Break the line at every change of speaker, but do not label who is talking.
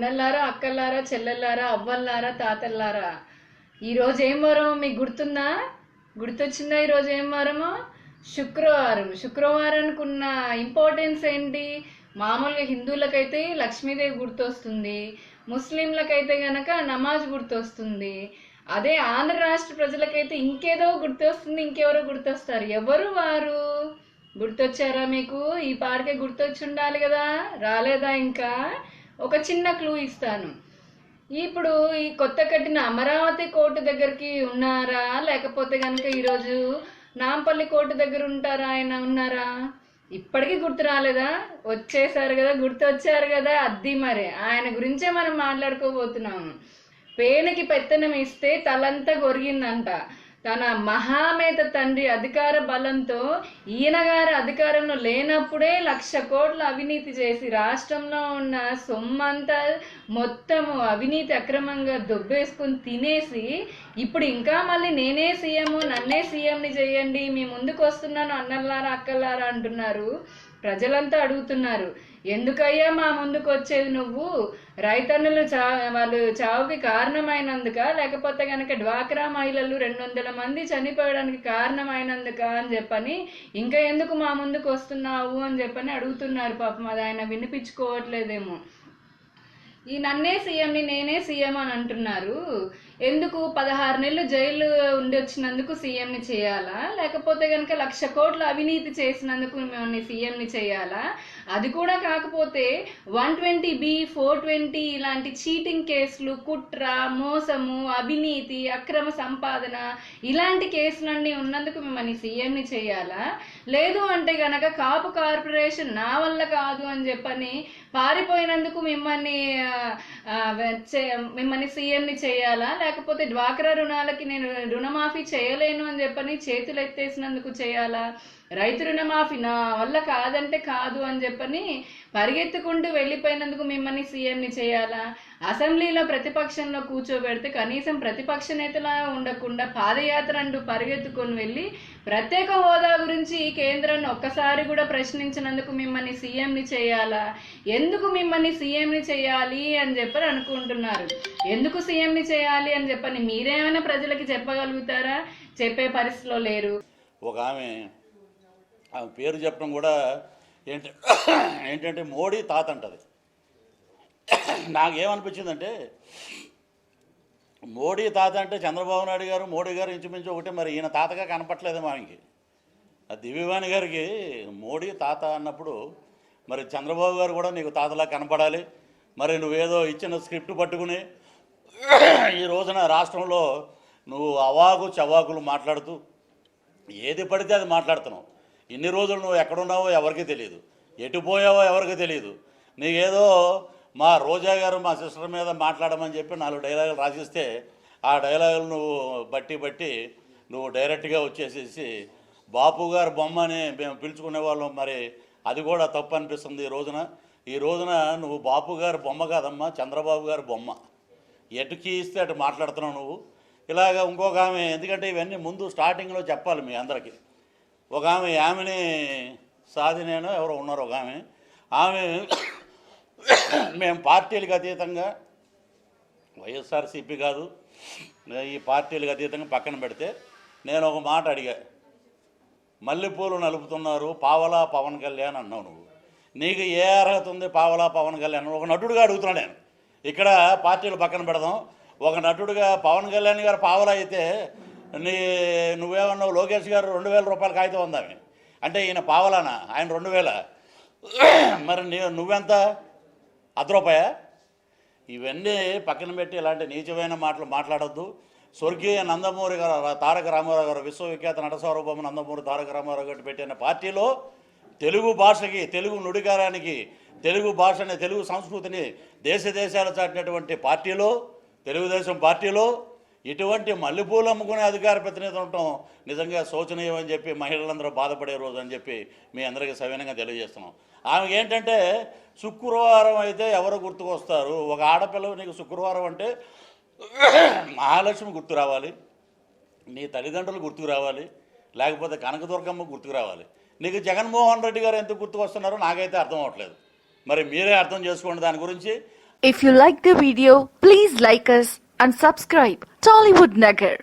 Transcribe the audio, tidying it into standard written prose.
అన్నల్లారా, అక్కల్లారా, చెల్లెల్లారా, అవ్వల్లారా, తాతల్లారా, ఈరోజు ఏం వారమో మీకు గుర్తుందా? గుర్తొచ్చిందా ఈరోజు ఏం వారమో? శుక్రవారం. శుక్రవారానికి ఉన్న ఇంపార్టెన్స్ ఏంటి? మామూలుగా హిందువులకైతే లక్ష్మీదేవి గుర్తొస్తుంది, ముస్లింలకైతే గనక నమాజ్ గుర్తొస్తుంది. అదే ఆంధ్ర రాష్ట్ర ప్రజలకైతే ఇంకేదో గుర్తొస్తుంది, ఇంకెవరో గుర్తొస్తారు. ఎవరు వారు? గుర్తొచ్చారా మీకు? ఈ పాడికే గుర్తొచ్చి ఉండాలి కదా, రాలేదా ఇంకా? ఒక చిన్న క్లూ ఇస్తాను. ఇప్పుడు ఈ కొత్త కట్టిన అమరావతి కోర్టు దగ్గరికి ఉన్నారా, లేకపోతే కనుక ఈరోజు నాంపల్లి కోర్టు దగ్గర ఉంటారా? ఆయన ఉన్నారా? ఇప్పటికీ గుర్తు రాలేదా? వచ్చేసారు కదా, గుర్తు వచ్చారు కదా, అద్ది మరి ఆయన గురించే మనం మాట్లాడుకోబోతున్నాము. పేనకి పెత్తనం ఇస్తే తలంతా గొరిగిందంట. తన మహామేత తండ్రి అధికార బలంతో ఈయనగారు అధికారంలో లేనప్పుడే 1,00,000 కోట్ల అవినీతి చేసి రాష్ట్రంలో ఉన్న సొమ్మంతా మొత్తము అవినీతి అక్రమంగా దొబ్బేసుకుని తినేసి ఇప్పుడు ఇంకా మళ్ళీ నేనే సీఎం, నన్నే సీఎంని చేయండి, మీ ముందుకు వస్తున్నాను అన్నల్లారా, అక్కల్లారా అంటున్నారు. ప్రజలంతా అడుగుతున్నారు, ఎందుకయ్యా మా ముందుకు వచ్చేది నువ్వు? రైతన్నులు వాళ్ళు చావుకి కారణమైనందుక, లేకపోతే కనుక డ్వాక్రా మహిళలు 200 మంది చనిపోయడానికి కారణమైనందుక అని చెప్పని, ఇంకా ఎందుకు మా ముందుకు వస్తున్నావు అని చెప్పని అడుగుతున్నారు. పాపం అది ఆయన వినిపించుకోవట్లేదేమో. ఈ నన్నే సీఎంని, నేనే సీఎం అని అంటున్నారు. ఎందుకు 16 నెలలు జైలు ఉండి వచ్చినందుకు సీఎంని చేయాలా, లేకపోతే కనుక 1,00,000 కోట్ల అవినీతి చేసినందుకు మిమ్మల్ని సీఎంని చేయాలా? అది కూడా కాకపోతే 120B, 420 ఇలాంటి చీటింగ్ కేసులు, కుట్ర, మోసము, అవినీతి, అక్రమ సంపాదన ఇలాంటి కేసులన్నీ ఉన్నందుకు మిమ్మల్ని సీఎంని చేయాలా? లేదు అంటే గనక కాపు కార్పొరేషన్ నా వల్ల కాదు అని చెప్పని పారిపోయినందుకు మిమ్మల్ని సీఎంని చేయాలా? లేకపోతే డ్వాక్రా రుణాలకి నేను రుణమాఫీ చేయలేను అని చెప్పని చేతులు ఎత్తేసినందుకు చేయాలా? రైతు రుణమాఫీ నా వల్ల కాదంటే కాదు అని చెప్పని పరిగెత్తుకుంటూ వెళ్ళిపోయినందుకు మిమ్మల్ని సీఎంని చేయాలా? అసెంబ్లీలో ప్రతిపక్షంలో కూర్చోబెడితే కనీసం ప్రతిపక్ష నేతలా ఉండకుండా పాదయాత్ర అంటూ పరిగెత్తుకొని వెళ్ళి ప్రత్యేక హోదా గురించి కేంద్రాన్ని ఒక్కసారి కూడా ప్రశ్నించినందుకు మిమ్మల్ని సీఎంని చేయాలా? ఎందుకు మిమ్మల్ని సీఎంని చేయాలి అని చెప్పని అనుకుంటున్నారు? ఎందుకు సీఎంని చేయాలి అని చెప్పని మీరేమైనా ప్రజలకి చెప్పగలుగుతారా? చెప్పే పరిస్థితిలో లేరు.
ఒక ఆమె పేరు చెప్పడం కూడా ఏంటంటే మోడీ తాత అంటది. నాకేమనిపించిందంటే మోడీ తాత అంటే చంద్రబాబు నాయుడు గారు, మోడీ గారు ఇంచుమించు ఒకటి. మరి ఈయన తాతగా కనపట్లేదు మనకి. దివ్యవాణి గారికి మోడీ తాత అన్నప్పుడు మరి చంద్రబాబు గారు కూడా నీకు తాతలా కనపడాలి. మరి నువ్వేదో ఇచ్చిన స్క్రిప్ట్ పట్టుకుని ఈ రోజున రాష్ట్రంలో నువ్వు అవాకు చవాకులు మాట్లాడుతూ ఏది పడితే అది మాట్లాడుతున్నావు. ఇన్ని రోజులు నువ్వు ఎక్కడున్నావో ఎవరికి తెలియదు, ఎటు పోయావో ఎవరికి తెలియదు. నీకేదో మా రోజా గారు మా సిస్టర్ మీద మాట్లాడమని చెప్పి 4 డైలాగులు రాసిస్తే ఆ డైలాగులు నువ్వు బట్టి నువ్వు డైరెక్ట్గా వచ్చేసేసి బాపు గారు బొమ్మ అని మేము పిలుచుకునే వాళ్ళం. మరి అది కూడా తప్పు అనిపిస్తుంది ఈ రోజున నువ్వు బాపు గారు బొమ్మ కాదమ్మా, చంద్రబాబు గారు బొమ్మ. ఎటుకి ఇస్తే అటు మాట్లాడుతున్నావు నువ్వు. ఇలాగ ఇంకొక ఆమె, ఎందుకంటే ఇవన్నీ ముందు స్టార్టింగ్లో చెప్పాలి మీ అందరికీ. ఒక ఆమెని సాధినేనో ఎవరో ఉన్నారు, ఒక ఆమె మేము పార్టీలకు అతీతంగా, వైఎస్ఆర్సీపీ కాదు, ఈ పార్టీలకు అతీతంగా పక్కన పెడితే నేను ఒక మాట అడిగా. మల్లెపూలు నలుపుతున్నారు పావలా పవన్ కళ్యాణ్ అన్నావు నువ్వు. నీకు ఏ అర్హత ఉంది పావలా పవన్ కళ్యాణ్? ఒక నటుడుగా అడుగుతున్నాను నేను. ఇక్కడ పార్టీలు పక్కన పెడదాం. ఒక నటుడుగా పవన్ కళ్యాణ్ గారు పావలా అయితే నువ్వేమన్నావు? లోకేష్ గారు 2,000 రూపాయల కాగితం ఉందామె అంటే ఈయన పావలానా? ఆయన 2,000. మరి నువ్వెంత? ₹1. ఇవన్నీ పక్కన పెట్టి ఇలాంటి నీచమైన మాటలు మాట్లాడొద్దు. స్వర్గీయ నందమూరి గారు, తారక రామారావు గారు, విశ్వవిఖ్యాత నట సార్వభౌమ నందమూరి తారక రామారావు గారు పెట్టిన పార్టీలో తెలుగు భాషకి, తెలుగు నుడికారానికి, తెలుగు భాషని, తెలుగు సంస్కృతిని దేశాలు చాటినటువంటి పార్టీలో, తెలుగుదేశం పార్టీలో ఇటువంటి మల్లెపూలు అమ్ముకునే అధికార ప్రతినిధి ఉండటం నిజంగా శోచనీయం అని చెప్పి మహిళలందరూ బాధపడే రోజు అని చెప్పి మీ అందరికీ సవినంగా తెలియజేస్తున్నాం. ఆమెకి ఏంటంటే శుక్రవారం అయితే ఎవరు గుర్తుకొస్తారు? ఒక ఆడపిల్ల నీకు శుక్రవారం అంటే మహాలక్ష్మి గుర్తు రావాలి, నీ తల్లిదండ్రులు గుర్తుకు రావాలి, లేకపోతే కనకదుర్గమ్మ గుర్తుకు రావాలి. నీకు జగన్మోహన్ రెడ్డి గారు ఎందుకు గుర్తుకొస్తున్నారో నాకైతే అర్థం అవ్వట్లేదు. మరి మీరే అర్థం చేసుకోండి దాని గురించి.
If you like the video, please like us and subscribe Tollywood Nagar.